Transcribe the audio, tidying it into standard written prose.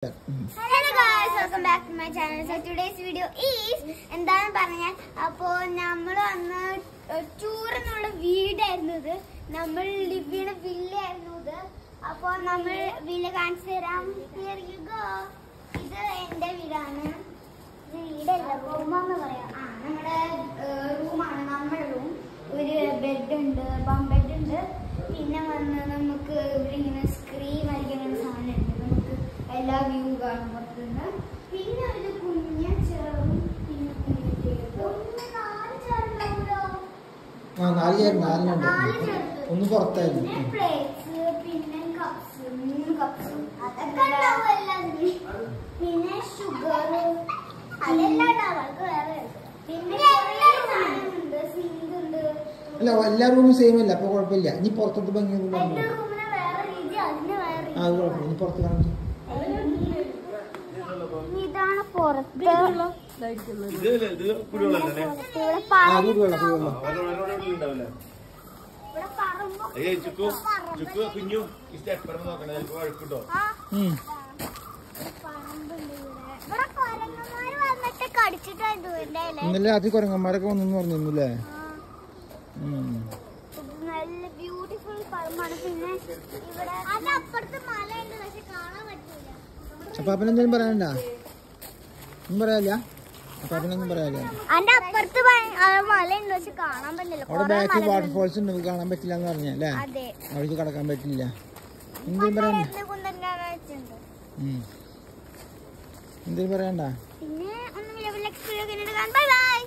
Hello guys, welcome back to my channel. So today's video is എന്താണ് പറഞ്ഞാൽ അപ്പോൾ നമ്മൾ വന്ന് ടൂറിനുള്ള വീടായിരുന്നു ഇത്. നമ്മൾ ലിവ് ചെയ്യുന്ന വില്ലയായിരുന്നു ഇത്. അപ്പോൾ നമ്മൾ വില്ല കാണിച്ചു തരാം. Here you go. ഇത് എൻ്റെ വീടാണ്. ഇത് വീടല്ല, റൂമാന്ന് പറയാം. നമ്മുടെ റൂമാണ്, നമ്മുടെ റൂം. ഒരു ബെഡ് ഉണ്ട്, ബം ബെഡ് ഉണ്ട്. പിന്നെ വന്ന് നമുക്ക് ഇവിടെ ഇങ്ങനെ സ്ക്രീൻ വരയ്ക്കുന്ന സാധനം ഉണ്ട്. നമുക്ക് എല്ലാ വ്യൂ കാണാൻ പറ്റുന്ന. പിന്നെ ഒരു കുഞ്ഞ ചെറും പിന്നെ ഒന്ന് പുറത്തായിരുന്നു. പിന്നെ പ്ലേറ്റ്സ്, പിന്നെ കപ്സ്, 3 കപ്സും അതൊക്കെ ഉണ്ടാവും എല്ലാത്തിനും. പിന്നെ ഷുഗർ അതെല്ലാം ഉണ്ടാവും. വേറെ പിന്നെ സാധനമുണ്ട്, സിങ്ക് ഉണ്ട്. അല്ല, എല്ലാ റൂമും സെയിം അല്ല, അപ്പൊ കുഴപ്പമില്ല. ഇനി പുറത്തോട്ട് ഭംഗി എന്റെ റൂമിന് വേറെ രീതി, അതിന് വേറെ രീതി. അത് കുഴപ്പമില്ല. ഇനി പുറത്ത് കാണിച്ചു. ഇതാണ് പുറത്ത്. ഇന്നലെ രാത്രി കുരങ്ങന്മാരൊക്കെ വന്നു പറഞ്ഞിരുന്നില്ലേ? നല്ല ബ്യൂട്ടിഫുൾ പറമ്പാണ്. പിന്നെ ഇവിടെ അപ്പുറത്ത് മലയുണ്ട്, പക്ഷെ കാണാൻ പറ്റില്ല. അപ്പൊ അപ്പനെന്തെങ്കിലും പറയാനില്ല? ഒന്നും പറയാനില്ല? അപ്പൊ അപ്പനൊന്നും പറയാനില്ല. അതിന്റെ അപ്പുറത്ത് മലയുണ്ട്, പക്ഷെ കാണാൻ പറ്റില്ല. അവിടെ ബാക്കിൽ വാട്ടർഫോൾസ് ഉണ്ട്, കാണാൻ പറ്റില്ല എന്ന് പറഞ്ഞല്ലേ? അവിടേക്ക് കടക്കാൻ പറ്റില്ല. എന്തെങ്കിലും പറയണ്ട? എന്തെങ്കിലും പറയണ്ട? പിന്നെ ഒന്നും ബൈ ബൈ.